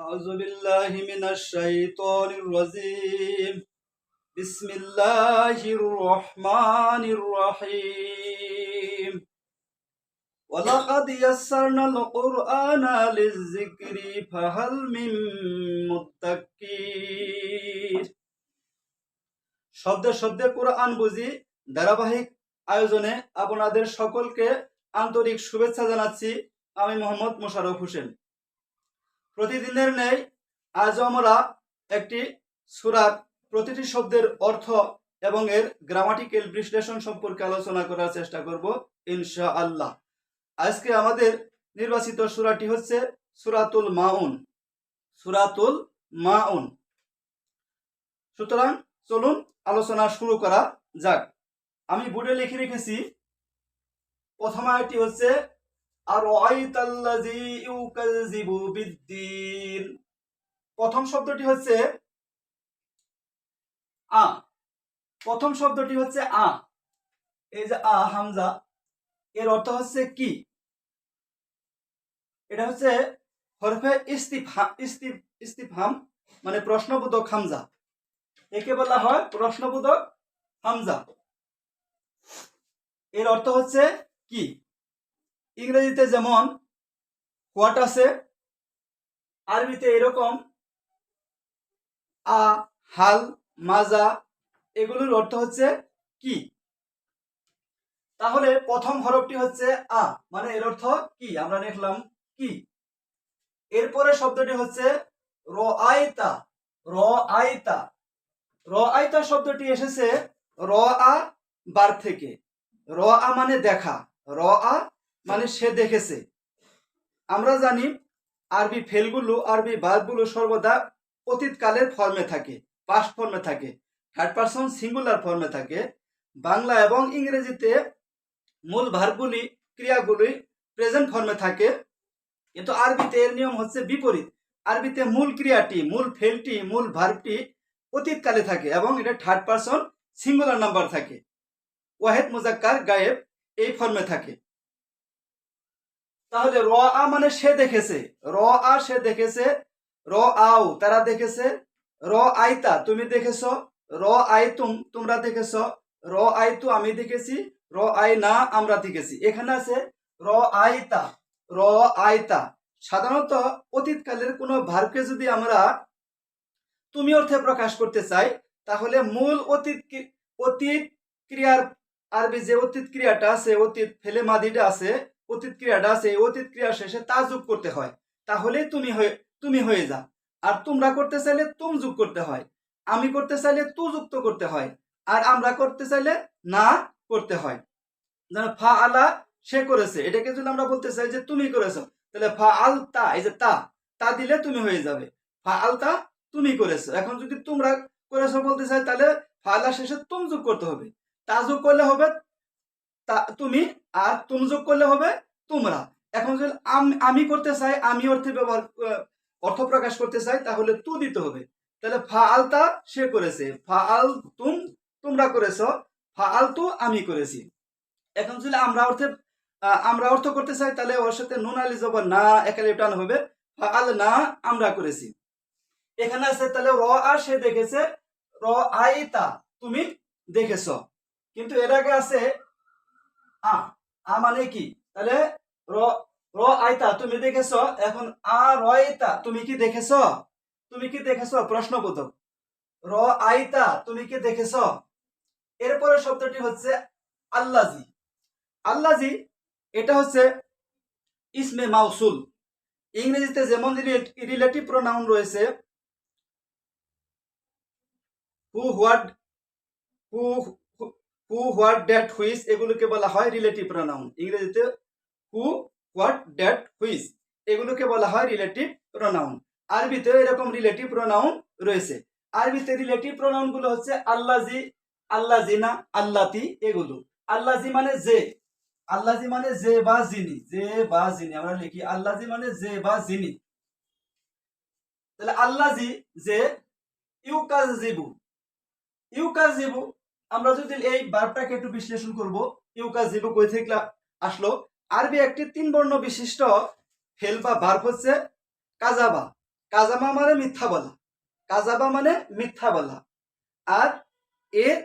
أعوذ بالله من الشيطان الرجيم بسم الله الرحمن الرحيم ولقد يسرنا القرآن للذكر فهل من مدكر শব্দে শব্দে কোরআন বুঝি ধারাবাহিক আয়োজনে আপনাদের সকলকে আন্তরিক শুভেচ্ছা জানাচ্ছি। আমি মোহাম্মদ মোশাররফ হোসেন। প্রতিদিনের ন্যায় আজ আমরা একটি সূরার প্রতিটি শব্দের অর্থ এবং এর গ্রামাটিক্যাল বিশ্লেষণ সম্পর্কে আলোচনা করার চেষ্টা করব ইনশাআল্লাহ। আজকে আমাদের নির্বাচিত সূরাটি হচ্ছে সূরাতুল মাউন। সূরাতুল মাউন। সুতরাং চলুন আলোচনা শুরু করা যাক। আমি বোর্ডে লিখে রেখেছি, প্রথম আয়াতটি হচ্ছে আরাআইতাল্লাযী ইউকাযযিবু বিদ্দীন। প্রথম শব্দটি হচ্ছে আ। প্রথম শব্দটি হচ্ছে আ। এই যে আ হামজা, এর অর্থ হচ্ছে কি? এটা হচ্ছে হরফে ইস্তিফহাম মানে প্রশ্নবোধক হামজা। একে বলা হয় প্রশ্নবোধক হামজা। এর অর্থ হচ্ছে কি? ইংরেজিতে যেমন হোয়াট আছে, আরবিতে এরকম আ, হাল, মাজা, এগুলোর অর্থ হচ্ছে কি। তাহলে প্রথম হরফটি হচ্ছে আ, মানে এর অর্থ কি, আমরা লিখলাম কি। এরপরে শব্দটি হচ্ছে রাআইতা। রাআইতা। রাআইতা শব্দটি এসেছে রাআ ভার্ব থেকে। রাআ মানে দেখা, রাআ মানে সে দেখেছে। আমরা জানি আরবি ফেলগুলো, আরবি ভার্বগুলো সর্বদা অতীতকালের ফর্মে থাকে, পাস্ট ফর্মে থাকে, থার্ড পারসন সিঙ্গুলার ফর্মে থাকে। বাংলা এবং ইংরেজিতে মূল ভার্বগুলি, ক্রিয়াগুলি প্রেজেন্ট ফর্মে থাকে, কিন্তু আরবিতে এর নিয়ম হচ্ছে বিপরীত। আরবিতে মূল ক্রিয়াটি, মূল ফেলটি, মূল ভার্বটি অতীতকালে থাকে এবং এটা থার্ড পারসন সিঙ্গুলার নাম্বার থাকে। ওয়াহেদ মুজাক্কার গায়েব এই ফর্মে থাকে। তাহলে রাআ মানে সে দেখেছে, রাআ সে দেখেছে, রাআউ তারা দেখেছে, রাআইতা তুমি দেখেছো, রাআইতুম তোমরা দেখেছো, রাআইতু আমি দেখেছি, রাআইনা আমরা দেখেছি। এখানে আছে রাআইতা। রাআইতা সাধারণত অতীতকালের কোনো ভার্বকে যদি আমরা তুমি অর্থে প্রকাশ করতে চাই, তাহলে মূল অতীত ক্রিয়ার আরবি যে অতীত ক্রিয়াটা আছে, অতীত ফেলে মাদিটা আছে, অতীত ক্রিয়াটা আছে, এই অতীত ক্রিয়ার শেষে তা যোগ করতে হয়, তাহলে তুমি হয়ে যা। আর তোমরা করতে চাইলে তুম যোগ করতে হয়, আমি করতে চাইলে তু যুক্ত করতে হয়, আর আমরা করতে চাইলে না করতে হয়। যেন ফা আলা সে করেছে, এটাকে যদি আমরা বলতে চাই যে তুমি করেছো, তাহলে ফা আল তা, এই যে তা দিলে তুমি হয়ে যাবে। ফা আল তা তুমি করেছো। এখন যদি তোমরা করেছো বলতে চাই, তাহলে ফা আলা শেষে তুম যোগ করতে হবে। তা যোগ করলে হবে তুমি, আর তুম যোগ করলে হবে তোমরা। এখন যদি আমি করতে চাই, আমি অর্থে অর্থ প্রকাশ করতে চাই, তাহলে তু দিতে হবে। তাহলে ফা আলতা সে করেছে, ফা আল তুম তোমরা করেছো, ফা আল তু আমি করেছি। এখন যদি আমরা অর্থ করতে চাই, তাহলে ওর সাথে নুন আলি জবর না একালিফ টান হবে, ফা আল না আমরা করেছি। এখানে আছে তাহলে রাআ সে দেখেছে, রাআইতা তুমি দেখেছো। কিন্তু এর আগে আছে আ মানে কি? তাহলে রাআইতা তুমি দেখেছো। এখন রাআইতা তুমি কি দেখেছো? তুমি কি দেখেছো প্রশ্নবোধক। রাআইতা তুমি কি দেখেছো। এরপরে শব্দটি হচ্ছে আল্লাজি। আল্লাজি এটা হচ্ছে ইসমে মাউসুল। ইংরেজিতে যেমন রিলেটিভ প্রোনাউন রয়েছে, who what, who what that which, এগুলোকে বলা হয় রিলেটিভ প্রোনাউন। ইংরেজিতে হু হোয়াট দ্যাট হুইচ এগুলোকে বলা হয় রিলেটিভ প্রোনাউন। আরবিতে এরকম রিলেটিভ প্রোনাউন রয়েছে। আরবিতে রিলেটিভ প্রোনাউন গুলো হচ্ছে আল্লাজি, আল্লাজিনা, আল্লাতি, এগুলো। আল্লাজি মানে যে, আল্লাজি মানে যে বা যিনি, যে বা যিনি আমরা লিখি আল্লাজি মানে যে বা যিনি। তাহলে আল্লাজি যে, ইউকাযযিবু। ইউকাযযিবু আমরা যদি এই ভার্বটাকে একটু বিশ্লেষণ করব, ইউকাযযিবু কই থেকে আসলো? আরবি একটি তিন বর্ণ বিশিষ্ট ফেল বা ভার্ব হচ্ছে কাযাবা। কাজাবা মানে মিথ্যা বলা, কাজাবা মানে মিথ্যা বলা। আর এর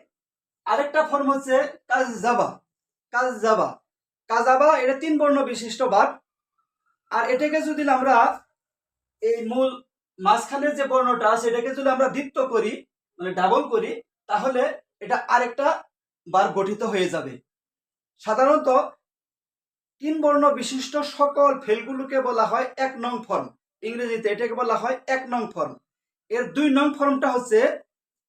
আরেকটা ফর্ম হচ্ছে কাজজাবা, কাজজাবা, কাজাবা, এটা 3 বর্ণ বিশিষ্ট বাক্য। আর এটাকে যদি আমরা এই মূল মাঝখানের যে বর্ণটা আছে এটাকে যদি আমরা দ্বিত্ব করি, মানে ডাবল করি, তাহলে এটা আরেকটা বার গঠিত হয়ে যাবে। সাধারণত 3 বর্ণ বিশিষ্ট সকল ফেলগুলোকে বলা হয় 1 নং ফর্ম। ইংরেজিতে এটাকে বলা হয় 1 নং ফর্ম। এর 2 নং ফর্মটা হচ্ছে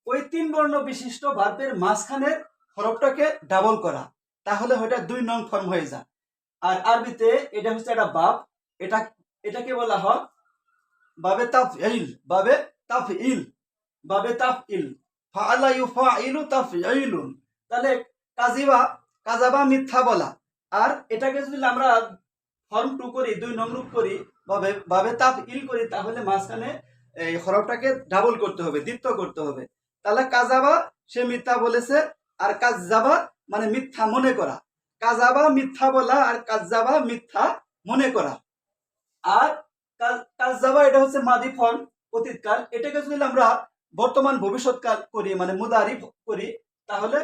ওই 3 বর্ণ বিশিষ্ট ভার্বের মাঝখানের হরফটাকে ডাবল করা, তাহলে ওটা 2 নং ফর্ম হয়ে যায়। আর আরবিতে এটা হচ্ছে একটা বাব, এটাকে বলা হয় বাবে তাফঈল, বাবে তাফঈল, বাবে তাফঈল, ফাআলা ইউফাইলু তাফঈলুন। তাহলে কাজিবা, কাজাবা মিথ্যা বলা। আর এটাকে যদি আমরা ফর্ম 2 করি, 2 নং রূপ করি, বাবে বাবে তাফঈল করি, তাহলে মাঝখানে এই হরফটাকে ডাবল করতে হবে, দ্বিত্ব করতে হবে। তাহলে কাজাবা সে মিথ্যা বলেছে, আর কাজ্জাবা মানে মিথ্যা মনে করা। কাজাবা মিথ্যা বলা, আর কাজ্জাবা মিথ্যা মনে করা। আর কাজ্জাবা এটা হচ্ছে মাদি ফর্ম, অতীতকাল। এটাকে যদি আমরা বর্তমান ভবিষ্যৎকাল করি, মানে মুদারি করি, তাহলে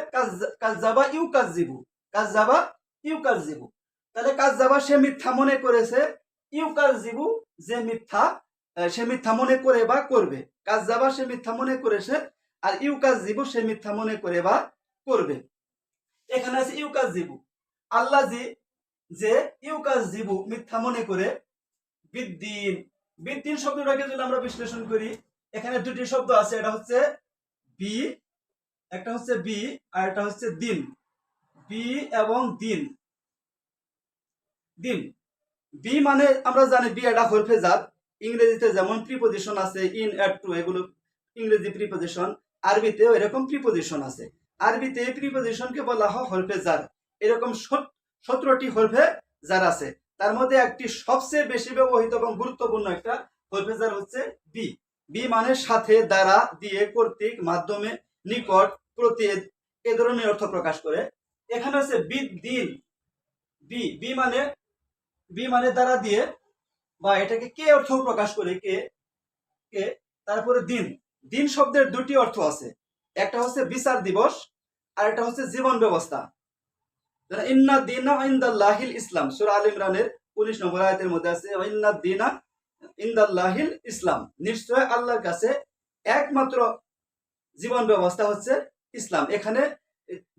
কাজ্জাবা ইউকাজ্জিবু, কাজ্জাবা ইউকাজ্জিবু। তাহলে কাজ্জাবা সে মিথ্যা মনে করেছে, ইউকাজ্জিবু যে মিথ্যা, সে মিথ্যা মনে করে বা করবে। কাজ্জাবা সে মিথ্যা মনে করেছে, আর ইউকাজ্জিবু সে মিথ্যা মনে করে বা করবে। এখানে আছে ইউকাজ্জিবু, আল্লাজি যে ইউকাজ্জিবু মিথ্যা মনে করে, বিদ্দিন, বিদ্দিন শব্দটাকে যদি আমরা বিশ্লেষণ করি, এখানে দুটি শব্দ আছে, এটা হচ্ছে বি, একটা হচ্ছে বি, আর এটা হচ্ছে দিন। বি এবং দিন, দিন। বি মানে আমরা জানি বি এটা হরফে জাত। ইংরেজিতে যেমন প্রিপোজিশন আছে ইন, এট, টু, এগুলো ইংরেজি প্রিপোজিশন। আরবিতেও এরকম প্রিপোজিশন আছে। আরবিতে এই প্রিপোজিশনকে বলা হয় হরফে জার। এরকম 17টি হরফে জার আছে। তার মধ্যে একটি সবচেয়ে বেশি ব্যবহৃত এবং গুরুত্বপূর্ণ একটা হরফে জার হচ্ছে বি। বি মানে সাথে, দ্বারা, দিয়ে, কর্তৃক, মাধ্যমে, নিকট, প্রতি, এ ধরনের অর্থ প্রকাশ করে। এখানে হচ্ছে বিদ্দিন, বি, বি মানে দ্বারা, দিয়ে, বা এটাকে কে অর্থ প্রকাশ করে, কে, কে। তারপরে দিন, দিন শব্দের দুটি অর্থ আছে, একটা হচ্ছে বিচার দিবস, আর একটা হচ্ছে জীবন ব্যবস্থা। ইন্না দিনা ইনদাল্লাহিল ইসলাম, সূরা আল ইমরানের 19 নম্বর আয়াতের মধ্যে আছে ইন্না দিনা ইনদাল্লাহিল ইসলাম, নিশ্চয় আল্লাহর কাছে একমাত্র জীবন ব্যবস্থা হচ্ছে ইসলাম। এখানে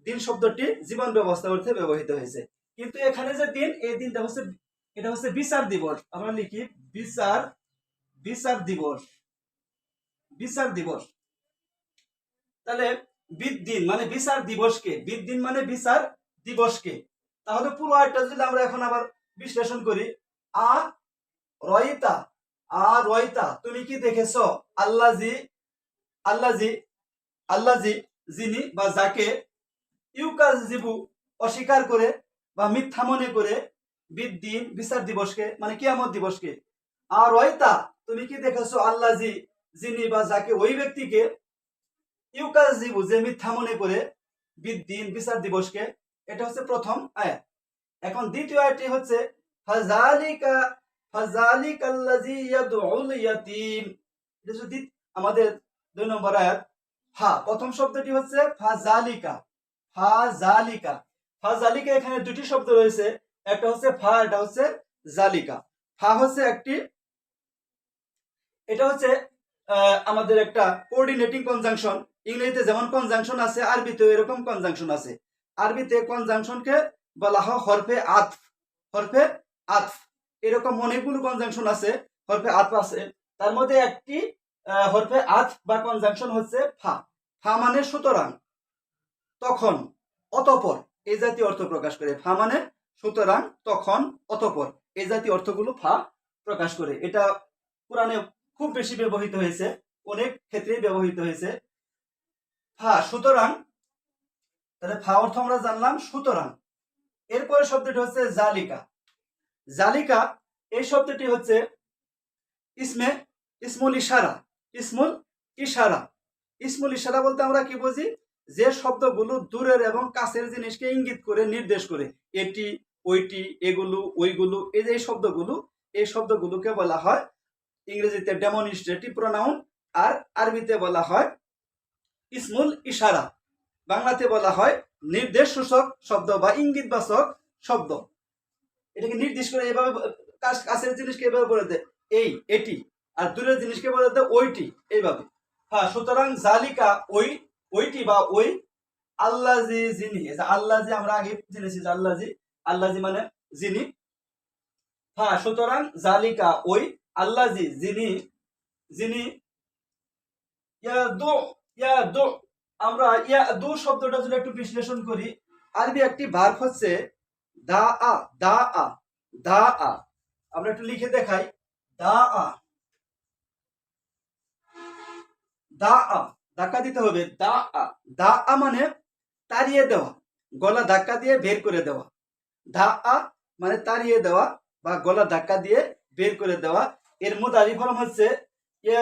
দিন শব্দটি জীবন ব্যবস্থা অর্থে ব্যবহৃত হয়েছে। কিন্তু এখানে যে দিন, এই দিনটা হচ্ছে, এটা হচ্ছে বিচার দিবস। আমরা লিখি বিচার, বিচার দিবস, বিচার দিবস। তাহলে বিদ্দিন মানে বিচার দিবসকে, বিদ্দিন মানে বিচার দিবসকে। তাহলে পুরো আয়াতটা যদি আমরা এখন আবার বিশ্লেষণ করি, আ রয়িতা, আ রয়িতা, তুমি কি দেখেছো, আল্লাজি, আল্লাজি, আল্লাজি যিনি বা যাকে, ইউকাজিবু অস্বীকার করে বা মিথ্যা মনে করে, বিদ্দিন বিচার দিবসকে, মানে কিয়ামত দিবসকে। আর রয়িতা তুমি কি দেখেছো, আল্লাজি যিনি বা যাকে, ওই ব্যক্তিকে, ইউকাজিবু যে মিথ্যা মনে করে, বিদ্দিন বিচার দিবসকে। এটা হচ্ছে প্রথম আয়াত। এখন দ্বিতীয় আয়াতটি হচ্ছে ফাযালিকা, ফাযালিকাল্লাযী ইয়াদউল ইয়াতীম। এটা যদি আমাদের 2 নম্বর আয়াত, ফা, প্রথম শব্দটি হচ্ছে ফাযালিকা, ফাযালিকা, ফাযালিকা। এখানে দুটি শব্দ রয়েছে, একটা হচ্ছে ফা, এটা হচ্ছে জালিকা। ফা হচ্ছে একটি, এটা হচ্ছে আমাদের একটা কোঅর্ডিনেটিং কনজাংশন। ইংরেজিতে যেমন কনজাংশন আছে, আরবিতেও এরকম কনজাংশন আছে। আরবিতে কনজাংশনকে বলা হয় হরফে আতফ, হরফে আতফ। এরকম অনেকগুলো কনজাংশন আছে, হরফে আতফ আছে। তার মধ্যে একটি হরফে আতফ বা কনজাংশন হচ্ছে ফা। ফা মানে সুতরাং, তখন, অতঃপর, এই জাতীয় অর্থ প্রকাশ করে। ফা মানে সুতরাং, তখন, অতঃপর, এই জাতীয় অর্থগুলো ফা প্রকাশ করে। এটা কোরআনে খুব বেশি ব্যবহৃত হয়েছে, অনেক ক্ষেত্রেই ব্যবহৃত হয়েছে। ফা সুতরাং, তাহলে ফা অর্থ আমরা জানলাম সুতরাং। এরপরে শব্দটি হচ্ছে জালিকা, জালিকা। এই শব্দটি হচ্ছে ইসমে, ইসমুল ইশারা, ইসমুল ইশারা। ইসমুল ইশারা বলতে আমরা কি বুঝি, যে শব্দগুলো দূরের এবং কাছের জিনিসকে ইঙ্গিত করে, নির্দেশ করে, এটি, ওইটি, এগুলো, ওইগুলো, এই যে শব্দগুলো, এই শব্দগুলোকে বলা হয় ইংরেজিতে ডেমনস্ট্রেটিভ প্রোনাউন, আর আরবিতে বলা হয় ইসমুল ইশারা, বাংলাতে বলা হয় নির্দেশ সূচক শব্দ বা ইঙ্গিতবাচক শব্দ। এটাকে নির্দেশ করে এভাবে, কাছের জিনিসকে এভাবে বলে দেয় এই এটি, আর দূরের জিনিসকে বলে দেয় ওইটি, এইভাবে। হ্যাঁ, সুতরাং জালিকা ওই, ওইটি বা ওই, আল্লাজি যিনি, আল্লাজি আমরা আগে জেনেছি যে আল্লাজি, আল্লাজি মানে যিনি। হ্যাঁ, সুতরাং জালিকা ওই, আল্লাজি যিনি, যিনি ইয়াদু, ইয়াদু, আমরা ইয়াদু শব্দটা যদি একটু বিশ্লেষণ করি, আরবি একটি ভার্ব হচ্ছে দা আ, দা আ, দা আ। আমরা একটু লিখে দেখাই, দা আ, দা আ, ধাক্কা দিতে হবে, দা আ। দা আ মানে তাড়িয়ে দেওয়া, গলা ধাক্কা দিয়ে বের করে দেওয়া। দা আ মানে তাড়িয়ে দেওয়া বা গলা ধাক্কা দিয়ে বের করে দেওয়া। এর মুদারি ফর্ম হচ্ছে ইয়া,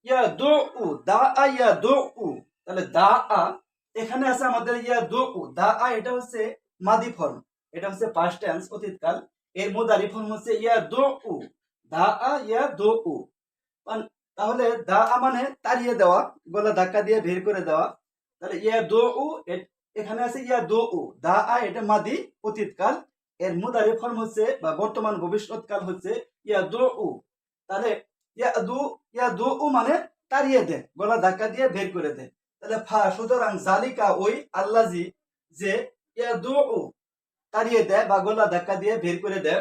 ইয়া দু উ, দা আ ইয়া দু উ। তাহলে দা আ, এখানে আছে আমাদের ইয়া দু উ, দা আ এটা হচ্ছে মাদি ফর্ম, এটা হচ্ছে পাস্ট টেন্স অতীতকাল। এর মুদারি ফর্ম হচ্ছে ইয়া দু উ, দা আ ইয়া দু উ। তাহলে দা আ মানে তাড়িয়ে দেওয়া, গলা ধাক্কা দিয়ে বের করে দেওয়া। তাহলে ইয়া দু উ, এখানে আছে ইয়া দু উ, দা আ এটা মাদি অতীতকাল। এর মুদারি ফর্ম হচ্ছে বা বর্তমান ভবিষ্যৎকাল হচ্ছে ইয়া দু উ। তাহলে ইয়া দু উ মানে তাড়িয়ে দেয়, গলা ধাক্কা দিয়ে বের করে দেয়। তাহলে সুতরাং জালিকা ওই, আল্লাজি যে, ইয়া দু উ তাড়িয়ে দেয় বা গলা ধাক্কা দিয়ে বের করে দেয়,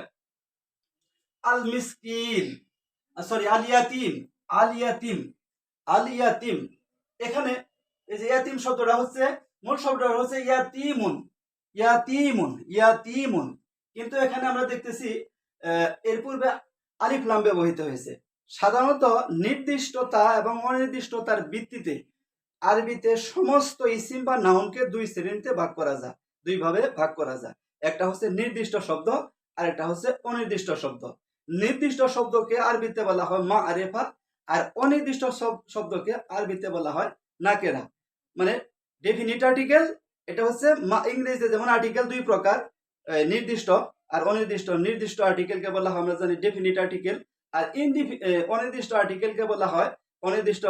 আল মিসকিন, সরি আল ইয়াতিম, আল ইয়াতিম, আল ইয়াতিম। এখানে এই যে ইয়াতিম শব্দটা হচ্ছে, মূল শব্দটা হচ্ছে ইয়াতিমুন, ইয়াতিমুন, ইয়াতিমুন। কিন্তু এখানে আমরা দেখতেছি এর পূর্বে আলিফ লাম ব্যবহৃত হয়েছে। সাধারণত নির্দিষ্টতা এবং অনির্দিষ্টতার ভিত্তিতে আরবিতে সমস্ত ইসিম বা নাউনকে দুই শ্রেণীতে ভাগ করা যায়, দুই ভাবে ভাগ করা যায়। একটা হচ্ছে নির্দিষ্ট শব্দ, আর একটা হচ্ছে অনির্দিষ্ট শব্দ। নির্দিষ্ট শব্দকে আরবিতে বলা হয় মাআরিফা, আর অনির্দিষ্ট শব্দকে আরবিতে বলা হয় নাকেরা। মানে ডেফিনিট আর্টিকেল, এটা হচ্ছে ইংরেজিতে যেমন আর্টিকেল দুই প্রকার, নির্দিষ্ট আর অনির্দিষ্ট। নির্দিষ্ট আর্টিকেলকে বলা হয় আমরা জানি ডেফিনিট আর্টিকেল, আর অনির্দিষ্ট আর্টিকেলকে বলা হয়, অনির্দিষ্ট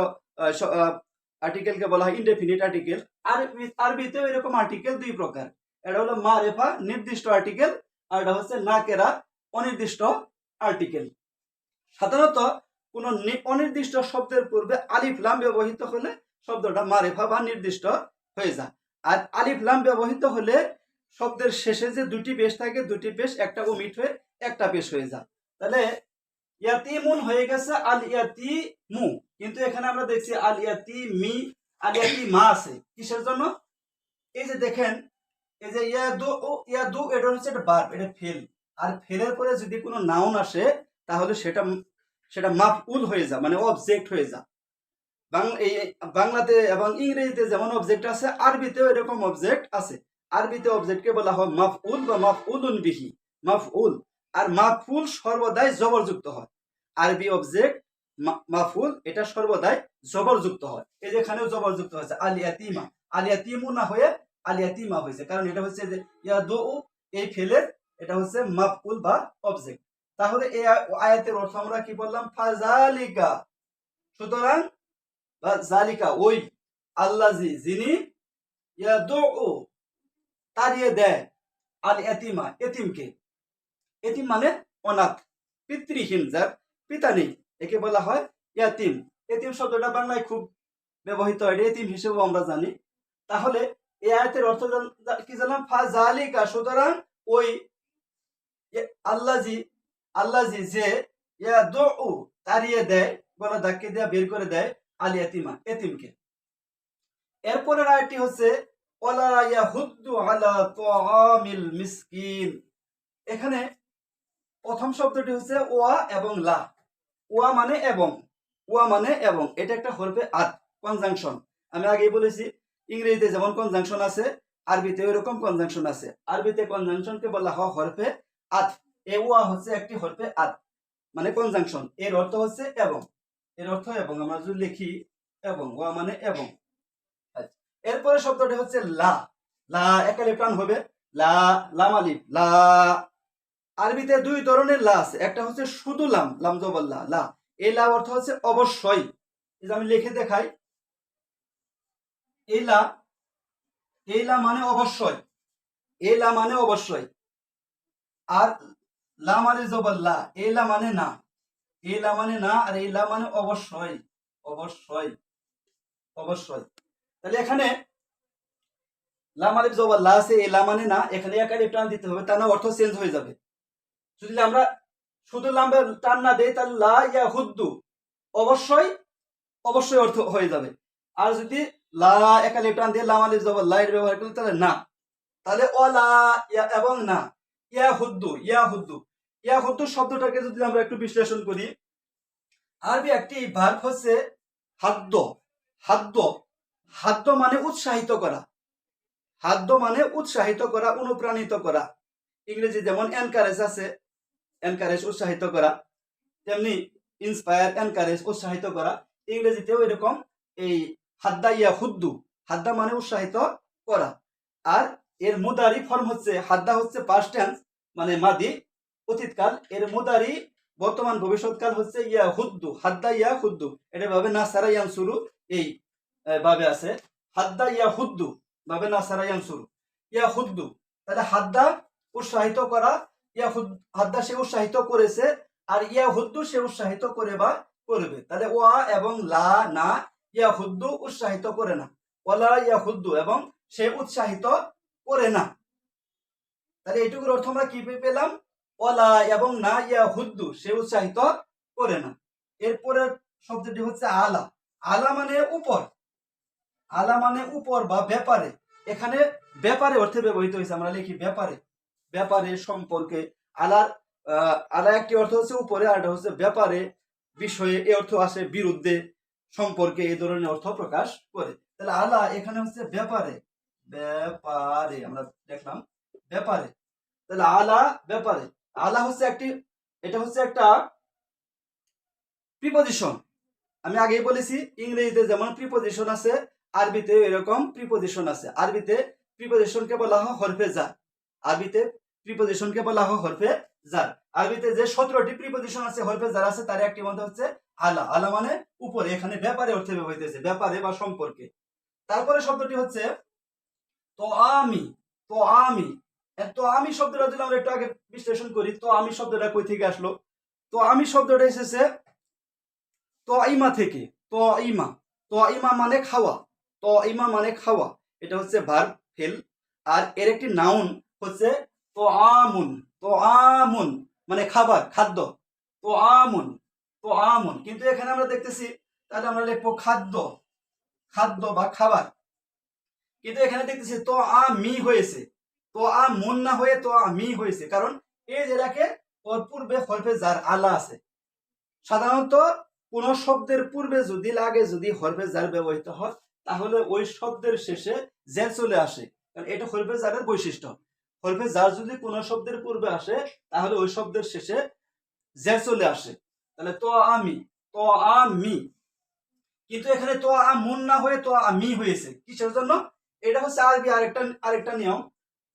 আর্টিকেলকে বলা হয় ইনডেফিনিট আর্টিকেল। আর আরবিতেও এরকম আর্টিকেল দুই প্রকার, এটা হলো মারেফা নির্দিষ্ট আর্টিকেল, আর এটা হচ্ছে নাকেরা অনির্দিষ্ট আর্টিকেল। সাধারণত কোন অনির্দিষ্ট শব্দের পূর্বে আলিফ লাম ব্যবহৃত হলে শব্দটা মারেফা বা নির্দিষ্ট হয়ে যায়। আর আলিফ লাম ব্যবহৃত হলে শব্দের শেষে যে দুটি পেশ থাকে, দুটি পেশ একটা ওমিট হয়ে একটা পেশ হয়ে যায়। তাহলে ইয়াতিমুন হয়ে গেছে আল ইয়াতিমু, কিন্তু এখানে আমরা দেখছি আল ইয়াতিমি, আল ইয়াতিমা আছে। কিসের জন্য? এই যে দেখেন, এই যে ইয়াদু, ইয়াদু এটা হচ্ছে একটা ভার্ব, এটা ফেল। আর ফেলের পরে যদি কোনো নাউন আসে তাহলে সেটা মাফউল হয়ে যায়, মানে অবজেক্ট হয়ে যায়। বাংলাতে এবং ইংরেজিতে যেমন অবজেক্ট আছে, আরবিতেও এরকম অবজেক্ট আছে। আরবিতে অবজেক্টকে বলা হয় মাফউল বা মাফউলুন বিহি, মাফউল। আর মাফউল সর্বদাই জবরযুক্ত হয়। আরবি অবজেক্ট মাফউল এটা সর্বদাই জবরযুক্ত হয়। এই যেখানেও জবরযুক্ত হয়েছে, আল ইয়াতিমা, আল ইয়াতিমু না হয়ে আল ইয়াতিমা হয়েছে, কারণ এটা হচ্ছে যে ইয়াদু, এই ফেলের এটা হচ্ছে মাফউল বা অবজেক্ট। তাহলে এই আয়াতের অর্থ আমরা কি বললাম? ফাজালিকা, সুতরাং বা জালিকা ওই, আল্লাজি যিনি, ইয়াদু তাড়িয়ে দেয়, আল ইয়াতিমা এতিমকে। এতিম মানে অনাথ, পিতৃহীন, যার পিতা নেই, একে বলা হয় ইয়াতিম। এতিম শব্দটা বাংলায় খুব ব্যবহৃত হয়, এতিম হিসেবেও আমরা জানি। তাহলে এই আয়াতের অর্থ কি জানলাম? ফাজালিকা, সুতরাং ওই আল্লাজি, আল্লাজি যে, ইয়াদু তাড়িয়ে দেয়, গলা ধাক্কে দিয়ে বের করে দেয়, আল ইয়াতিমা এতিমকে। এরপরের আয়াতটি হচ্ছে ওয়ালা ইয়াহুদ্দু আলা তুআমিল মিসকিন। এখানে প্রথম শব্দটি হচ্ছে ওয়া এবং লা। ওয়া মানে এবং, ওয়া মানে এবং, এটা একটা হরফে আত, কনজাংশন। আমি আগেই বলেছি ইংরেজিতে যেমন কনজাংশন আছে, আরবিতে এরকম কনজাংশন আছে। আরবিতে কনজাংশনকে বলা হয় হরফে আত। এ ওয়া হচ্ছে একটি হরফে আত, মানে কনজাংশন। এর অর্থ হচ্ছে এবং, এর অর্থ এবং। আমরা যদি লিখি এবং, ওয়া মানে এবং। এরপরে শব্দটি হচ্ছে লা। লা একালে প্রাণ হবে, লা, লাম আলিফ, লা। আরবিতে দুই ধরনের লা আছে, একটা হচ্ছে শুধু লাম, লাম জবর লা, লা। এই লা অর্থ হচ্ছে অবশ্যই। এই যে আমি লিখে দেখাই, এই লা, এই লা মানে অবশ্যই, এই লা মানে অবশ্যই। আর লা মানে জবর লা, এই লা মানে না, এই লা মানে না, আর এই লা মানে অবশ্যই, অবশ্যই, অবশ্যই। তাহলে এখানে লাম আলিফ জবর লা আছে, এই লা মানে না, এখানে এক আলিফ টান দিতে হবে, তা না অর্থ চেঞ্জ হয়ে যাবে। যদি আমরা শুধু লামে টান না দেই তাহলে লা ইয়া হুদ্দু, অবশ্যই, অবশ্যই অর্থ হয়ে যাবে। আর যদি লা এক আলিফ টান দিয়ে লাম আলিফ জবর লা এর ব্যবহার করি তাহলে না, তাহলে অলা ইয়া এবং না, ইয়া হুদ্দু, ইয়া হুদ্দু। ইয়া হুদ্দু শব্দটাকে যদি আমরা একটু বিশ্লেষণ করি, আরবি একটি ভার্ব হচ্ছে হাদ্দ। হাদ্দ, হাদ্দ মানে উৎসাহিত করা, হাদ্দ মানে উৎসাহিত করা, অনুপ্রাণিত করা। ইংরেজি যেমন এনকারেজ আছে, এনকারেজ উৎসাহিত করা, তেমনি ইন্সপায়ার, এনকারেজ উৎসাহিত করা। ইংরেজিতেও এরকম এই হাদ্দা ইয়া হুদ্দু, হাদ্দা মানে উৎসাহিত করা। আর এর মুদারি ফর্ম হচ্ছে, হাদ্দা হচ্ছে পাস্ট টেন্স মানে মাদি অতীতকাল, এর মুদারি বর্তমান ভবিষ্যৎকাল হচ্ছে ইয়া হুদ্দু, হাদ্দা ইয়া হুদ্দু। এটা ভাবে নাসারা ইয়ানসুরু, এই ভাবে আছে হাদ্দা ইয়া হুদ্দু, ভাবে নাসারা ইয়ানসুরু, ইয়া হুদ্দু। তাহলে হাদ্দা উৎসাহিত করা, ইয়া হাদ্দা সে উৎসাহিত করেছে, আর ইয়া হুদ্দু সে উৎসাহিত করে বা করবে। তাহলে ওয়া এবং লা না, ইয়া হুদ্দু উৎসাহিত করে না, ওয়ালা ইয়া হুদ্দু এবং সে উৎসাহিত করে না। তাহলে এইটুকুর অর্থ আমরা কি পেলাম, ওয়ালা এবং না ইয়া হুদ্দু সে উৎসাহিত করে না। এরপরে শব্দটি হচ্ছে আলা। আলা মানে উপর, আলা মানে উপর বা ব্যাপারে। এখানে ব্যাপারে অর্থে ব্যবহৃত হয়েছে, আমরা লিখি ব্যাপারে, ব্যাপারে, সম্পর্কে। আলার আলা একটি অর্থ হচ্ছে উপরে, আর এটা হচ্ছে ব্যাপারে, বিষয়ে, এই অর্থ আসে বিরুদ্ধে, সম্পর্কে, এই ধরনের অর্থ প্রকাশ করে। তাহলে আলা এখানে হচ্ছে ব্যাপারে, ব্যাপারে আমরা দেখলাম ব্যাপারে। তাহলে আলা ব্যাপারে, আলা হচ্ছে একটি, এটা হচ্ছে একটা প্রিপজিশন। আমি আগেই বলেছি ইংরেজিতে যেমন প্রিপজিশন আছে, আরবিতে এরকম প্রিপজিশন আছে। আরবিতে প্রিপজিশনকে বলা হয় হরফে জার, আরবিতে প্রিপজিশনকে বলা হয় হরফে জার। আরবিতে যে 17টি প্রিপজিশন আছে, হরফে জার আছে, তার একটি মধ্যে হচ্ছে আলা। আলা মানে উপরে, এখানে ব্যাপারে অর্থে ব্যবহৃত হয়েছে, ব্যাপারে বা সম্পর্কে। তারপরে শব্দটি হচ্ছে তো আমি, তো আমি, তো আমি শব্দটা যদি আমরা একটু আগে বিশ্লেষণ করি, তো আমি শব্দটা কই থেকে আসলো? তো আমি শব্দটা এসেছে তো ইমা থেকে, তো ইমা, তো ইমা মানে খাওয়া, তো ইমা মানে খাওয়া, এটা হচ্ছে ভার্ব ফেল। আর এর একটি নাউন হচ্ছে তো আমুন, তো আমুন মানে খাবার, খাদ্য, তো আমুন, তো আমুন। কিন্তু এখানে আমরা দেখতেছি, তাহলে আমরা লিখবো খাদ্য, খাদ্য বা খাবার। কিন্তু এখানে দেখতেছি তো আমি হয়েছে, তো আমুন না হয়ে তো আমি হয়েছে, কারণ এই যেটাকে ওর পূর্বে হরফে জার আলা আছে। সাধারণত কোন শব্দের পূর্বে যদি লাগে, যদি হরফে জার ব্যবহৃত হয়, তাহলে ওই শব্দের শেষে জের চলে আসে, কারণ এটা হরফে জারের বৈশিষ্ট্য। হরফে জার যদি কোন শব্দের পূর্বে আসে, তাহলে ওই শব্দের শেষে জের চলে আসে। তাহলে তো আমি, তো আমি। কিন্তু এখানে তো আমুন না হয়ে তো আমি হয়েছে, কিসের জন্য? এটা হচ্ছে আরবি আরেকটা আরেকটা নিয়ম,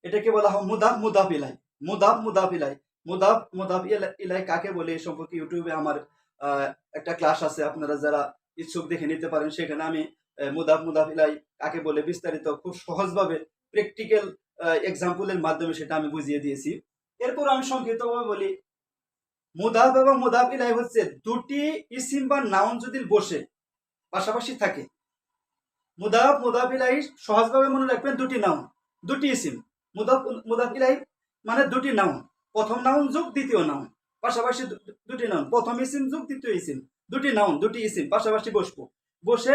এটাকে বলা হয় মুদাফ মুদাফ ইলাই, মুদাফ মুদাফ ইলাই। মুদাফ মুদাফ ইলাই কাকে বলে এই সম্পর্কে ইউটিউবে আমার একটা ক্লাস আছে, আপনারা যারা ইচ্ছুক দেখে নিতে পারেন। সেখানে আমি মুদাফ মুদাফ ইলাই কাকে বলে বিস্তারিত খুব সহজভাবে প্র্যাকটিক্যাল এক্সাম্পলের মাধ্যমে সেটা আমি বুঝিয়ে দিয়েছি। এরপর আমি সংক্ষিপ্তভাবে বলি, মুদাফ এবং মুদাফ ইলাই হচ্ছে দুটি ইসিম বা নাউন যদি বসে পাশাপাশি থাকে। মুদাফ মুদাফ ইলাই সহজভাবে মনে রাখবেন, দুটি নাউন, দুটি ইসিম। মুদাফ মুদাফ ইলাই মানে দুটি নাউন, প্রথম নাউন যোগ দ্বিতীয় নাউন, পাশাপাশি দুটি নাউন, প্রথম ইসিম যোগ দ্বিতীয় ইসিম, দুটি নাউন দুটি ইসিম পাশাপাশি বসবো, বসে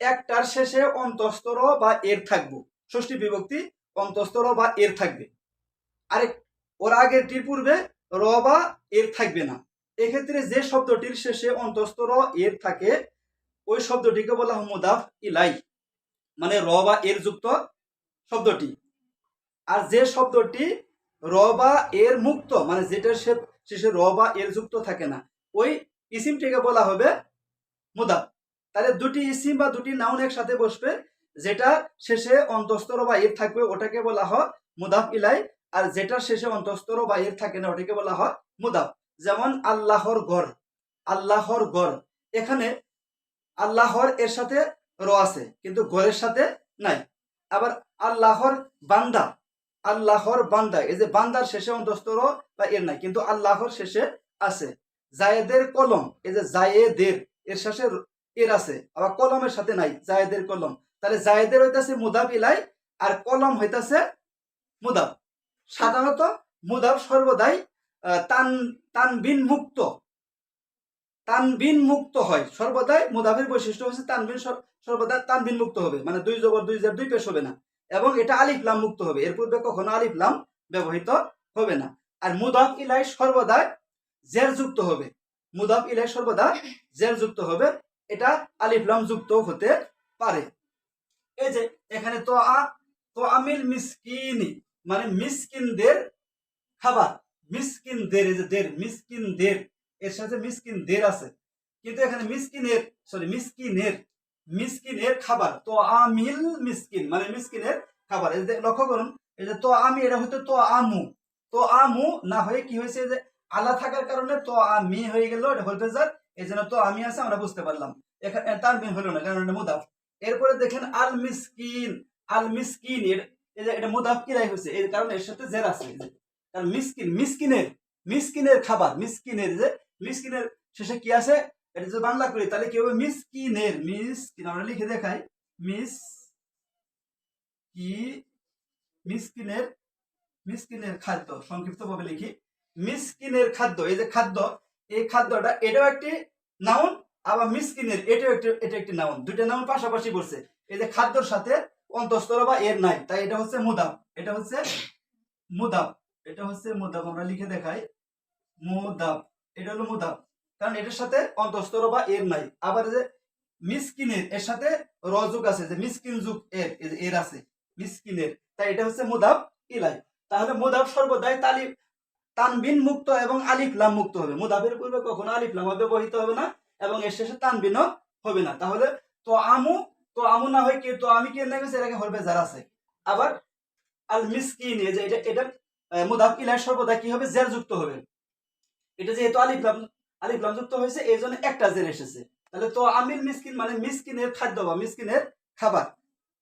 একটার শেষে অন্তঃস্তর বা এর থাকবো, ষষ্ঠী বিভক্তি অন্তঃস্তর বা এর থাকবে, আরেক ওর আগেরটির পূর্বে র বা এর থাকবে না। এক্ষেত্রে যে শব্দটির শেষে অন্তঃস্তর এর থাকে, ওই শব্দটিকে বলা হয় মুদাফ ইলাই, মানে র বা এর যুক্ত শব্দটি। আর যে শব্দটি র বা এর মুক্ত, মানে যেটার শেষে র বা এর যুক্ত থাকে না, ওই ইসিমটিকে বলা হবে মুদাফ। তাহলে দুটি ইসিম বা দুটি নাউন একসাথে বসবে, যেটা শেষে অন্তঃস্তর বা এর থাকবে ওটাকে বলা হয় মুদাফ ইলাই, আর যেটার শেষে অন্তঃস্তর বা এর থাকে না ওটাকে বলা হয় মুদাফ। যেমন আল্লাহর ঘর, আল্লাহর গড়, এখানে আল্লাহর এর সাথে র আছে কিন্তু গড়ের সাথে নাই। আবার আল্লাহর বান্দা, আল্লাহর বান্দা, এই যে বান্দার শেষে অন্তস্থ র বা এর নাই কিন্তু আল্লাহর শেষে আছে। জায়েদের কলম, এই যে জায়েদের এর শেষে এর আছে, আবার কলমের সাথে নাই, জায়েদের কলম। তাহলে জায়েদের হইতাছে মুদাফ ইলাই আর কলম হইতাছে মুদাফ। সাধারণত মুদাফ সর্বদাই তান তানবিন মুক্ত, তানবিন মুক্ত হয় সর্বদাই। মুদাফের বৈশিষ্ট্য হচ্ছে তানবিন সর্বদা তানবিন মুক্ত হবে, মানে দুই জবর দুই জের দুই পেশ হবে না, এবং এটা আলিফ লাম মুক্ত হবে। এর পূর্বে কখনো আলিফ লাম ব্যবহৃত হবে না। আর মুদাফ ইলাই সর্বদা জের যুক্ত হবে, মুদাফ ইলাই সর্বদা জের যুক্ত হবে, এটা আলিফ লাম যুক্ত হতে পারে। এই যে এখানে তো আমিল মিসকিনি মানে মিসকিনদের খাবার, মিসকিনদের, এই যে দের মিসকিনদের এর সাথে মিসকিনদের আছে, কিন্তু এখানে মিসকিনের মিসকিনের মিসকিনের খাবার, তো আমিল মিসকিন মানে মিসকিনের খাবার। এই যে লক্ষ্য করুন, এই যে তো আমি এটা হয়তো তো আমু, তো আমু না হয়ে কি হয়েছে, যে আলা থাকার কারণে তো আমি হয়ে গেল, এটা হলফে জার, এই জন্য তো আমি আছে আমরা বুঝতে পারলাম। এখানে তার মিন হলো না কারণ এটা মুদাফ। এরপরে দেখেন আল মিসকিন, আল মিসকিন এই যে এটা মুদাফ কিরাই হয়েছে, এর কারণে এর সাথে জের আছে। কারণ মিসকিন মিসকিনের, মিসকিনের খাবার, মিসকিনের, যে মিসকিনের শেষে কি আছে, এটা যদি বাংলা করি তাহলে কি হবে, মিসকিনের, মিসকিন আমরা লিখে দেখাই, মিস কি মিসকিনের, মিসকিনের খাদ্য সংক্ষিপ্ত ভাবে লিখি, মিসকিনের খাদ্য। এই যে খাদ্য, এই খাদ্যটা এটাও একটি নাউন, আবার মিসকিনের এটাও এটা একটি নাউন, দুইটা নাউন পাশাপাশি বলছে। এই যে খাদ্যর সাথে অন্তঃস্থ বা এর নাই, তাই এটা হচ্ছে মুদাফ, এটা হচ্ছে মুদাফ, এটা হচ্ছে মুদাফ। আমরা লিখে দেখাই মুদাফ, এটা হলো মুদাফ, কারণ এটার সাথে অন্তঃস্থ বা এর নাই। আবার যে মিসকিনের এর সাথে রযুক আছে, যে মিসকিন যুগ এর আছে মিসকিনের, তাই এটা হচ্ছে মুদাফ ইলাই। তাহলে মুদাফ সর্বদাই তানবিন মুক্ত এবং আলিফ লাম মুক্ত হবে। মুদাফের পূর্বে কখনো আলিফ লাম ব্যবহৃত হবে না এবং এর শেষে তানবিনও হবে না। তাহলে তো আমু না হয় কি, তো আমি কি না গেছে, এর আগে হরফে জার আছে। আবার আল মিসকিন, এই যে এটা মুদাফ ইলাই সর্বদা কি হবে, জের যুক্ত হবে। এটা যেহেতু আলিফ লাম যুক্ত হয়েছে এই জন্য একটা জের এসেছে। তাহলে তো আমিল মিসকিন মানে মিসকিনের খাদ্য বা মিসকিনের খাবার।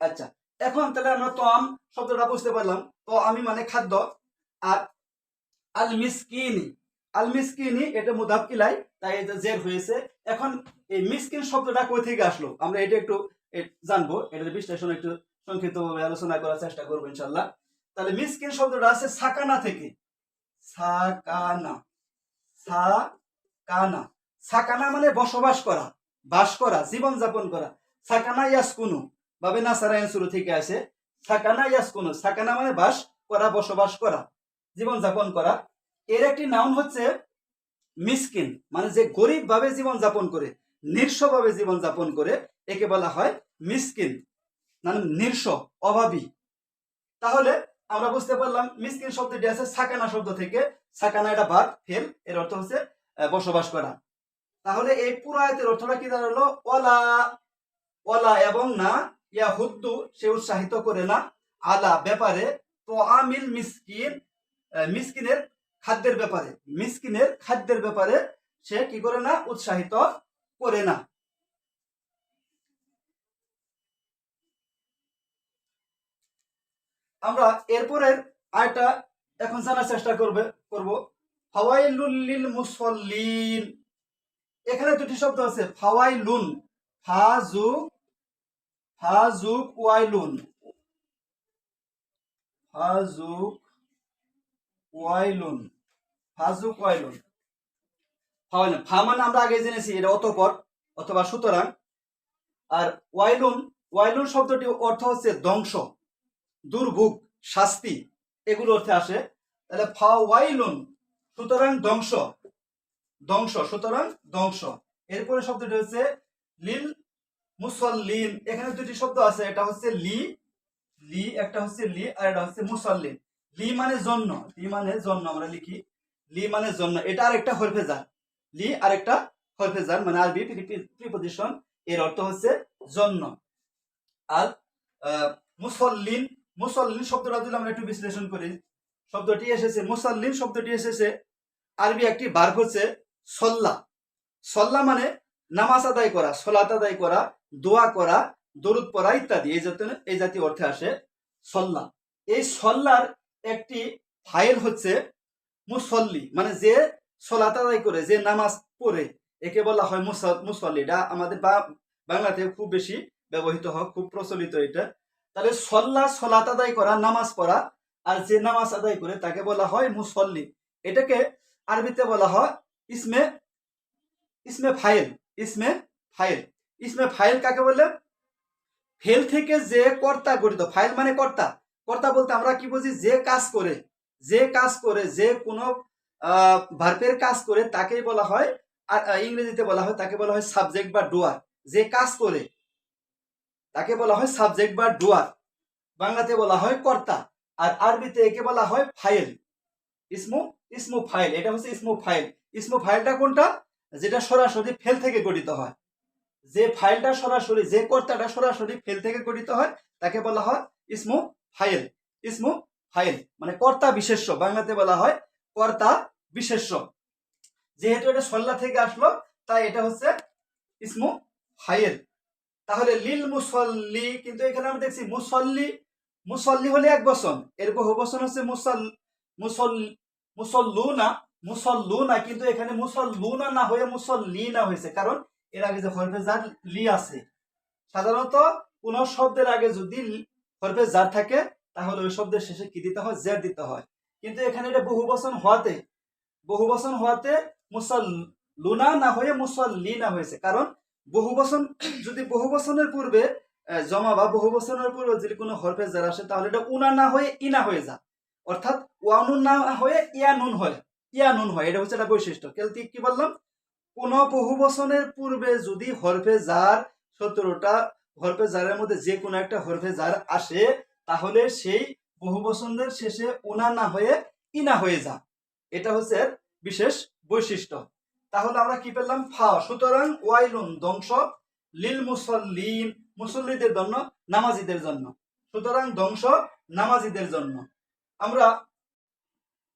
আচ্ছা, এখন তাহলে আমরা তো আম শব্দটা বুঝতে পারলাম, তো আমি মানে খাদ্য। আর আল মিসকিনি, আল মিসকিনি এটা মুদাফ ইলাই, তাই এটা জের হয়েছে। এখন এই মিসকিন শব্দটা কই থেকে আসলো আমরা এটা একটু জানবো, এটার বিশ্লেষণ একটু সংক্ষিপ্তভাবে আলোচনা করার চেষ্টা করবো ইনশাআল্লাহ। তাহলে মিসকিন শব্দটা আছে সাকানা থেকে, সাকানা, সাকানা, সাকানা মানে বসবাস করা, বাস করা, জীবন যাপন করা। সাকানা ইয়াসকুনু বাবে নাসারায়ন শুরু থেকে আসে, সাকানা ইয়াসকুনু, সাকানা মানে বাস করা, বসবাস করা, জীবন যাপন করা। এর একটি নাউন হচ্ছে মিসকিন, মানে যে গরিব ভাবে জীবন যাপন করে, নিঃস্ব ভাবে জীবন যাপন করে, একে বলা হয় মিসকিন, মানে নিঃস্ব, অভাবী। তাহলে আমরা বুঝতে পারলাম মিসকিন শব্দটি আছে সাকানা শব্দ থেকে, সাকানা এটা ভার্ব ফেল, এর অর্থ হচ্ছে বসবাস করা। তাহলে এই পুরো আয়াতের অর্থটা কি দাঁড়ালো, ওয়ালা, ওয়ালা এবং না, ইয়া হুদ্দু সে উৎসাহিত করে না, আলা ব্যাপারে, তো আমিল মিসকিন মিসকিনের খাদ্যের ব্যাপারে, মিসকিনের খাদ্যের ব্যাপারে সে কি করে না, উৎসাহিত করে না। আমরা এরপরের আয়টা এখন জানার চেষ্টা করব। ফাওয়াইলুল লিল মুসাল্লিন, এখানে দুটি শব্দ আছে, ফাওয়াইলুন, ফাজুক ওয়াইলুন, ফাজুক ওয়াইলুন, ফাজুক ওয়াইলুন, ফাওয়াইলুন, ফা মানে আমরা আগে জেনেছি এটা অতঃপর অথবা সুতরাং। আর ওয়াইলুন, ওয়াইলুন শব্দটি অর্থ হচ্ছে ধ্বংস, দুর্ভোগ, শাস্তি, এগুলো অর্থে আসে। তাহলে ফাওয়াইলুন সুতরাং ধ্বংস, ধ্বংস সুতরাং ধ্বংস। এরপরে শব্দটি হচ্ছে লিল মুসাল্লিন, এখানে দুটি শব্দ আছে, এটা হচ্ছে লি, লি একটা হচ্ছে লি আর এটা হচ্ছে মুসাল্লিন। লি মানে জন্য, লি মানে জন্য আমরা লিখি, লি মানে জন্য, এটা আরেকটা হরফে জার, লি আরেকটা হরফে জার, মানে আরবি প্রিপজিশন, এর অর্থ হচ্ছে জন্য। আর মুসাল্লিন, মুসাল্লিন শব্দটা যদি আমরা একটু বিশ্লেষণ করি, শব্দটি এসেছে, মুসাল্লিন শব্দটি এসেছে আরবি একটি ভার্ব হচ্ছে সল্লা, সল্লা মানে নামাজ আদায় করা, সলাত আদায় করা, দোয়া করা, দরুদ পড়া ইত্যাদি এই জাতীয় অর্থে আসে সল্লা। এই সল্লার একটি ফাইল হচ্ছে মুসল্লি, মানে যে সলাত আদায় করে, যে নামাজ পড়ে, একে বলা হয় মুসল্লি। এটা আমাদের বাংলাতে খুব বেশি ব্যবহৃত হয়, খুব প্রচলিত এটা। তাহলে সল্লা সলাত আদায় করা, নামাজ পড়া, আর যে নামাজ আদায় করে তাকে বলা হয় মুসল্লি। এটাকে আরবিতে বলা হয় ইসমে ইসমে ফাইল। ইসমে ফাইল। ইসমে ফাইল কাকে বলে? ফেল থেকে যে কর্তা গঠিত। ফাইল মানে কর্তা। কর্তা বলতে আমরা কি বুঝি? যে কাজ করে, যে কাজ করে, যে কোনো ভার্বের কাজ করে তাকেই বলা হয়, আর ইংরেজিতে বলা হয়, তাকে বলা হয় সাবজেক্ট বা ডুয়ার। যে কাজ করে তাকে বলা হয় সাবজেক্ট বা ডুয়ার। বাংলাতে বলা হয় কর্তা, আর আরবিতে একে বলা হয় ফাইল। ইসমু ফাইল। এটা হচ্ছে ইসমু ফাইল। ইসমু ফাইলটা কোনটা? যেটা সরাসরি ফেল থেকে গঠিত হয়। যে ফাইলটা সরাসরি, যে কর্তাটা সরাসরি ফেল থেকে গঠিত হয় তাকে বলা হয় ইসমু ফাইল। ইসমু ফাইল মানে কর্তা বিশেষ্য। বাংলাতে বলা হয় কর্তা বিশেষ্য। যেহেতু এটা সল্লা থেকে আসলো, তাই এটা হচ্ছে ইসমু ফাইল। তাহলে লিল মুসল্লি, কিন্তু এখানে আমরা দেখছি মুসল্লি। মুসল্লি হলে এক বচন, এর বহু বচন হচ্ছে মুসল্লুনা। মুসল্লুনা, কিন্তু এখানে মুসল্লুনা না হয়ে মুসল্লিনা হয়েছে, কারণ এর আগে যে হরফে জার লি আছে। সাধারণত কোন শব্দের আগে যদি হরফে জার থাকে তাহলে ওই শব্দের শেষে কি দিতে হয়? জের দিতে হয়। কিন্তু এখানে এটা বহু বচন হওয়াতে মুসল্লুনা না হয়ে মুসল্লিনা হয়েছে। কারণ বহু বচন, যদি বহু বচনের পূর্বে জমা বা বহু বচনের পূর্বে যদি কোনো হরফে জার আসে তাহলে এটা উনা না হয়ে ইনা হয়ে যায়, অর্থাৎ ওয়ানুন না হয়ে ইয়ানুন হয়। এটা হচ্ছে একটা বৈশিষ্ট্য। কি বললাম? কোন বহু বচনের পূর্বে যদি হরফে জার 17টা হরফে জারের মধ্যে যে কোনো একটা হরফে জার আসে তাহলে সেই বহু বচনের শেষে উনা না হয়ে ইনা হয়ে যায়। এটা হচ্ছে বিশেষ বৈশিষ্ট্য। তাহলে আমরা কি পেলাম? ফা। সুতরাং ওয়াইলুন ধ্বংস, লিল মুসল্লিন মুসল্লিদের জন্য, নামাজিদের জন্য। সুতরাং ধ্বংস নামাজিদের জন্য। আমরা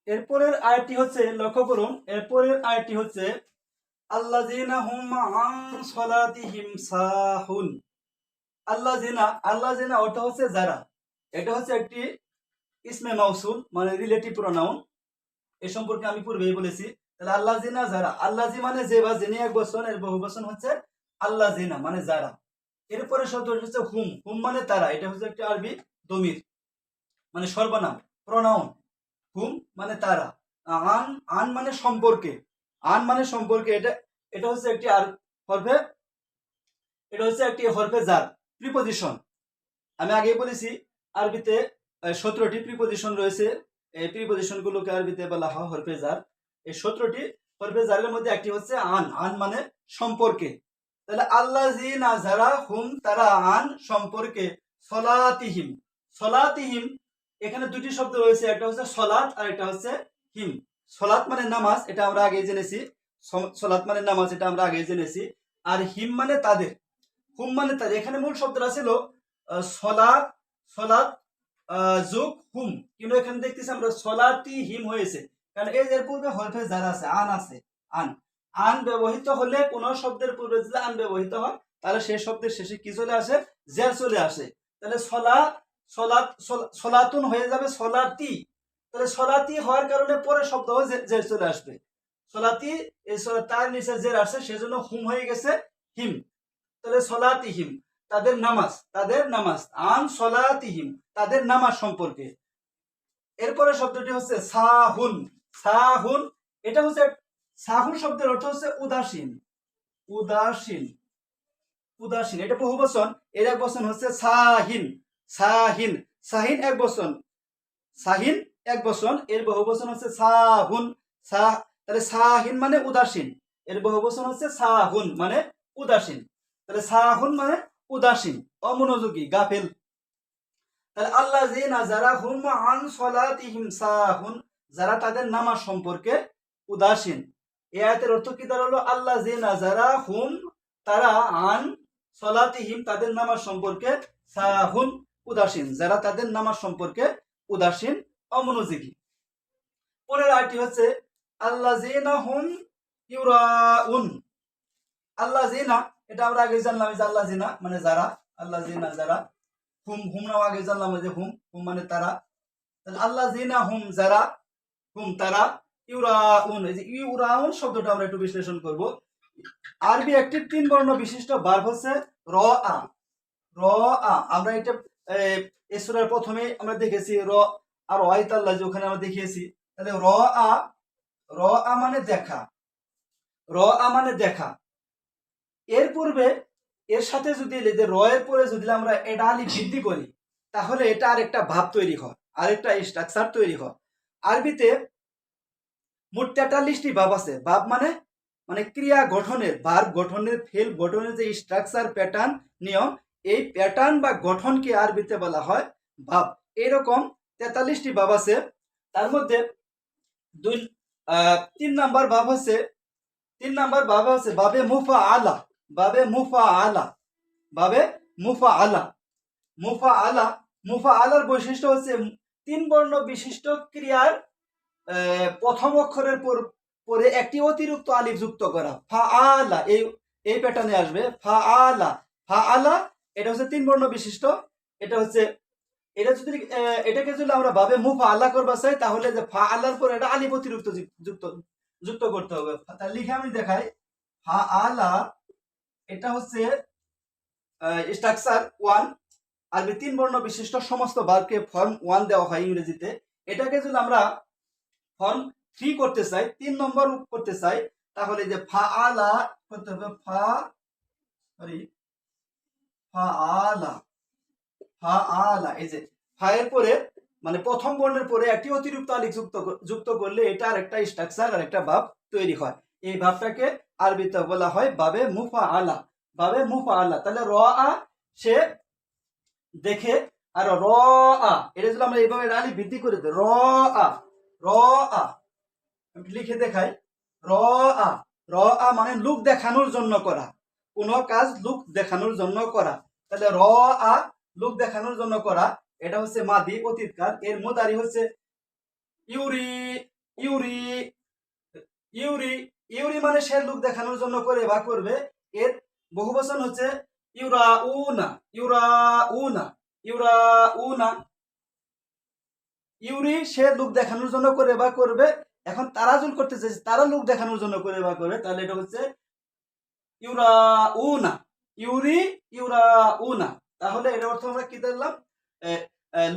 এরপরের আয়াতটি হচ্ছে, লক্ষ্য করুন, এরপরের আয়াতটি হচ্ছে আল্লাযিনা হুম আন সালাতিহিম সাহুন। আল্লাযিনা অর্থ হচ্ছে যারা। এটা হচ্ছে একটি ইসমে মাউসুল, মানে রিলেটিভ প্রোনাউন। এ সম্পর্কে আমি পূর্বেই বলেছি। তাহলে আল্লাযিনা যারা, আল্লাযি মানে যে বা যিনি এক বচন, এর বহু বচন হচ্ছে আল্লাযিনা মানে যারা। এরপরে শব্দটি হচ্ছে হুম। হুম মানে তারা। এটা হচ্ছে একটি আরবি দমির, মানে সর্বনাম, প্রোনাউন। হুম মানে তারা। আন মানে সম্পর্কে। এটা হচ্ছে একটি হরফে, জার, প্রিপজিশন। আমি আগেই বলেছি আরবিতে 17টি প্রিপজিশন রয়েছে। এই প্রিপজিশন গুলোকে আরবিতে বলা হয় হরফে জার। এই 17টি হরফে জারের মধ্যে একটি হচ্ছে আন মানে সম্পর্কে। তাহলে আল্লাযিনা যারা, হুম তারা, আন সম্পর্কে, সলাতিহিম। এখানে দুটি শব্দ রয়েছে, একটা হচ্ছে সলাত আর একটা হচ্ছে হিম। সলাত মানে নামাজ, এটা আমরা আগেই জেনেছি। আর হিম মানে তাদের, হুম মানে তাদের। এখানে মূল শব্দটা ছিল সলাত, যোগ হুম, কিন্তু এখানে দেখতেছি আমরা সলাতি হিম হয়েছে, কারণ এর পূর্বে হরফে জার আছে, আন ব্যবহৃত হলে কোন শব্দের পূর্বে যদি আন ব্যবহৃত হয় তাহলে সেই শব্দের শেষে কি চলে আসে? জের চলে আসে। তাহলে সলাতুন হয়ে যাবে সলাতি। তাহলে সলাতি হওয়ার কারণে পরে শব্দ জের চলে আসবে। সলাতি, এই তার নিচে জের আসে, সেজন্য হুম হয়ে গেছে হিম। তাহলে সলাতিহিম তাদের নামাজ, আন সলাতিহিম তাদের নামাজ সম্পর্কে। এরপরে শব্দটি হচ্ছে সাহুন। এটা হচ্ছে, সাহুন শব্দের অর্থ হচ্ছে উদাসীন। এটা বহু বচন। এর এক বচন হচ্ছে সাহিন এক বচন। এর বহু বচন হচ্ছে সাহুন। তাহলে সাহিন মানে উদাসীন, এর বহু বচন হচ্ছে সাহুন মানে উদাসীন। তাহলে সাহুন মানে উদাসীন, অমনোযোগী, গাফেল। তাহলে আল্লাযিনা যারা, হুম আন সলাতিহিম সাহুন যারা তাদের নামাজ সম্পর্কে উদাসীন। এই আয়াতের অর্থ কি দাঁড়ালো? আল্লাযিনা যারা, হুম তারা, আন সলাতিহিম তাদের নামাজ সম্পর্কে, সাহুন উদাসীন, যারা তাদের নামাজ সম্পর্কে উদাসীন, অমনোযোগী। পরের আয়াতটি হচ্ছে আল্লাযিনা হুম ইউরাউন। আল্লাহ জিনা, এটা আমরা আগে জানলাম যে আল্লাহ জিনা মানে যারা, আল্লাহ জিনা যারা, হুম হুম নাও আগে জানলাম যে হুম হুম মানে তারা, তাহলে আল্লাহ জিনা হুম যারা, হুম তারা, ইউরাউন, এই যে ইউরাউন শব্দটা আমরা একটু বিশ্লেষণ করব। আরবি একটি 3 বর্ণ বিশিষ্ট ভার্ব হচ্ছে র আ। র আ আমরা এটা এই সূরার প্রথমে আমরা দেখেছি র আর আল্লাহ যে ওখানে আমরা দেখিয়েছি। তাহলে র আ, র আ মানে দেখা, র আ মানে দেখা। এর পূর্বে এর সাথে যদি এই যে র এর পরে যদি আমরা এটা আলি বৃদ্ধি করি তাহলে এটা আরেকটা ভাব তৈরি হয়, আরেকটা স্ট্রাকচার তৈরি হয়। আরবিতে মোট 43টি ভাব আছে। ভাব মানে মানে ক্রিয়া গঠনের, ভার্ব গঠনের, ফেল গঠনের যে স্ট্রাকচার প্যাটার্ন নিয়ম, এই প্যাটার্ন বা গঠনকে আরবিতে বলা হয় ভাব। এরকম 43টি ভাব আছে। তার মধ্যে দুই 3 নাম্বার ভাব হচ্ছে, 3 নাম্বার ভাব হচ্ছে বাবে মুফা আলা। বাবে মুফা আলা, বাবে মুফা আলা, মুফা আলা। মুফা আলার বৈশিষ্ট্য হচ্ছে 3 বর্ণ বিশিষ্ট ক্রিয়ার প্রথম অক্ষরের পরে একটি অতিরিক্ত আলিফ যুক্ত করা। ফা আলা, এই এই প্যাটার্নে আসবে ফা আলা। ফা আলা এটা হচ্ছে 3 বর্ণ বিশিষ্ট। এটা হচ্ছে, এটা যদি এটাকে যদি আমরা ভাবে মুফা আলা করবা চাই তাহলে যে ফা আলার পরে এটা আলিফ অতিরিক্ত যুক্ত যুক্ত করতে হবে। তাহলে লিখে আমি দেখাই, ফা আলা এটা হচ্ছে স্ট্রাকচার 1। আরবি 3 বর্ণ বিশিষ্ট সমস্ত ভার্বকে ফর্ম 1 দেওয়া হয় ইংরেজিতে। এটাকে যদি আমরা ফর্ম 3 করতে চাই, 3 নম্বর করতে চাই, তাহলে যে ফা আলা করতে হবে, ফা সরি ফা আলা, ফা আলা। এই যে ফা এর পরে মানে প্রথম বর্ণের পরে একটি অতিরিক্ত আলিফ যুক্ত করলে এটা আরেকটা স্ট্রাকচার আর একটা ভাব তৈরি হয়। এই ভাবটাকে আরবিতে বলা হয় বাবে মুফা আলা, বাবে মুফা আলা। তাহলে র আ সে দেখে, আর র আ এটা যদি আমরা এইভাবে আলিফ বৃদ্ধি করে দিই, র আ, র আ লিখে দেখাই, র আ, র আ মানে লুক দেখানোর জন্য করা, কোন কাজ লুক দেখানোর জন্য করা। তাহলে র আ লুক দেখানোর জন্য করা, এটা হচ্ছে মাদি অতীতকাল। এর মুদারি হচ্ছে ইউরি, ইউরি, ইউরি। ইউরি মানে সে লুক দেখানোর জন্য করে বা করবে। এর বহুবচন হচ্ছে ইউরাউনা, ইউরাউনা, ইউরাউনা। ইউরি সে লুক দেখানোর জন্য করে বা করবে। এখন তারা যুল করতে চাইছে, তারা লুক দেখানোর জন্য করে বা করবে, তাহলে এটা হচ্ছে ইউরাউনা, ইউরি, ইউরাউনা। তাহলে এটা অর্থ আমরা কি দেখলাম,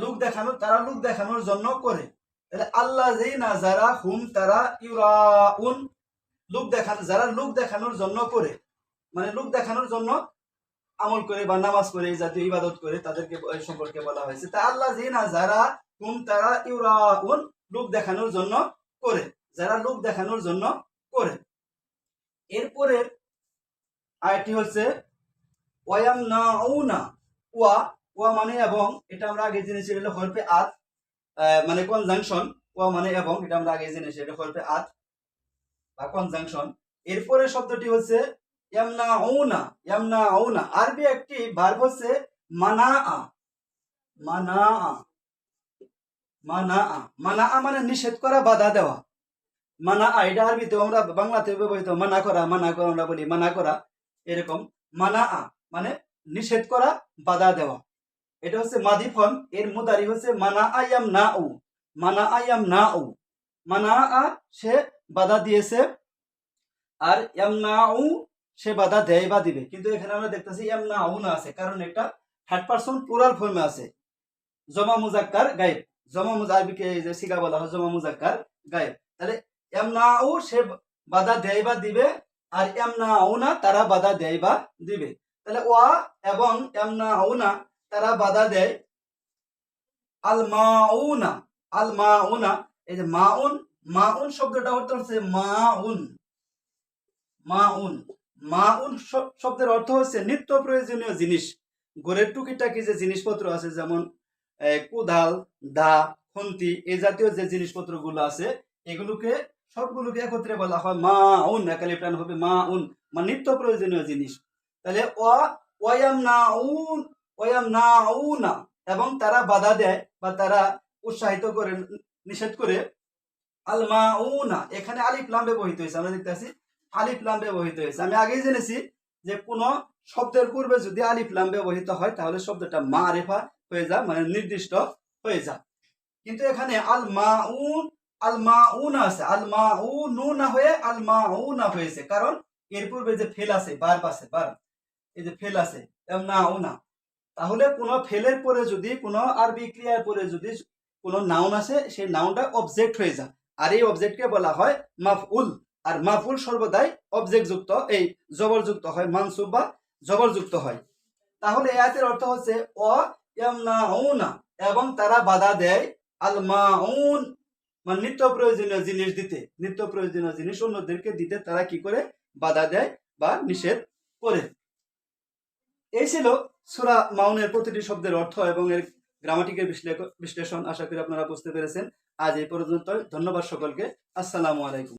লুক দেখানো, তারা লুক দেখানোর জন্য করে। তাহলে আল্লাহ না যারা হুম তারা ইউরাউন, লুক দেখানো, যারা লুক দেখানোর জন্য করে মানে লুক দেখানোর জন্য আমল করে বা নামাজ করে এই জাতীয় ইবাদত করে তাদেরকে সম্পর্কে বলা হয়েছে। তা আল্লাহ না যারা হুম তারা ইউরাউন, লুক দেখানোর জন্য করে, যারা লুক দেখানোর জন্য করে। এরপরের আয়াতটি হচ্ছে ওয়ায়ামনাউনা, ওয়া, ওয়া মানে এবং, এটা আমরা আগে জেনেছি এটা হরফে আত মানে কনজাংশন। ওয়া মানে এবং, এটা আমরা আগে জেনেছি এটা হরফে আত বা কনজাংশন। এরপরে শব্দটি হচ্ছে ইয়ামনাউনা, ইয়ামনাউনা। আরবি একটি ভার্ব হচ্ছে মানাআ, মানাআ, মানাআ। মানাআ মানে নিষেধ করা, বাধা দেওয়া। মানাআ এটা আরবিতে আমরা বাংলাতে ব্যবহৃত মানা করা, মানা করা আমরা বলি মানা করা, এরকম মানাআ মানে নিষেধ করা, বাধা দেওয়া। এটা হচ্ছে মাদি ফর্ম। এর মুদারি হচ্ছে মানা আয়াম না উ, মানা আয়াম না উ। মানা আ সে বাধা দিয়েছে, আর এম না উ সে বাধা দেয় বা দিবে। কিন্তু এখানে আমরা দেখতেছি এম না উ না আছে, কারণ এটা থার্ড পারসন প্লুরাল ফর্মে আছে, জমা মুজাক্কার গায়েব। জমা আরবিকে যে সিগা বলা হয় জমা মুজাক্কার গায়েব। তাহলে এম না উ সে বাধা দেয় বা দিবে, আর এম না উ না তারা বাধা দেয় বা দিবে। তাহলে ওয়া এবং এম না উ না তারা বাধা দেয়। আল মাউনা, আল মাউনা, এই যে মাউন, মাউন শব্দটা অর্থ হচ্ছে মাউন, মাউন, মাউন শব্দের অর্থ হচ্ছে নিত্য প্রয়োজনীয় জিনিস। ঘরের টুকিটাকি যে জিনিসপত্র আছে, যেমন কোদাল, দা, খুন্তি, এই জাতীয় যে জিনিসপত্র গুলো আছে, এগুলোকে সবগুলোকে একত্রে বলা হয় মাউন। একালি প্রাণ হবে মাউন, মানে নিত্য প্রয়োজনীয় জিনিস। তাহলে ওয়ায়াম নাউন, ওয়ায়াম নাউনা, এবং তারা বাধা দেয় বা তারা উৎসাহিত করে, নিষেধ করে। আল মাউনা এখানে আলিফ লাম ব্যবহৃত হয়েছে, আমরা দেখতেছি আলিফ লাম ব্যবহৃত হয়েছে। আমি আগেই জেনেছি যে কোন শব্দের পূর্বে যদি আলিফ লাম ব্যবহৃত হয় তাহলে শব্দটা মারিফা হয়ে যায়, মানে নির্দিষ্ট হয়ে যায়। কিন্তু এখানে আল মাউন আছে, আল মাউনু না হয়ে আল মাউনা হয়েছে, কারণ এর পূর্বে যে ফেল আছে, বারব আছে, বারব, এই যে ফেল আছে না। তাহলে কোন ফেলের পরে যদি কোন আরবি ক্রিয়ার পরে যদি কোন নাউন আসে, সেই নাউনটা অবজেক্ট হয়ে যায়, আর এই অবজেক্টকে বলা হয় মাফউল। আর মাফউল সর্বদাই অবজেক্ট যুক্ত, এই জবরযুক্ত হয়, মানসুব বা জবরযুক্ত হয়। তাহলে এই আয়াতের অর্থ হচ্ছে ও ইয়ামনাউনা, এবং তারা বাধা দেয় আল মাউন, মানে নিত্য প্রয়োজনীয় জিনিস দিতে, নিত্য প্রয়োজনীয় জিনিস অন্যদেরকে দিতে তারা কি করে, বাধা দেয় বা নিষেধ করে। এই ছিল সূরা মাউনের প্রতিটি শব্দের অর্থ এবং এর গ্রামাটিকের বিশ্লেষণ। আশা করি আপনারা বুঝতে পেরেছেন। আজ এই পর্যন্ত, ধন্যবাদ সকলকে। আসসালামু আলাইকুম।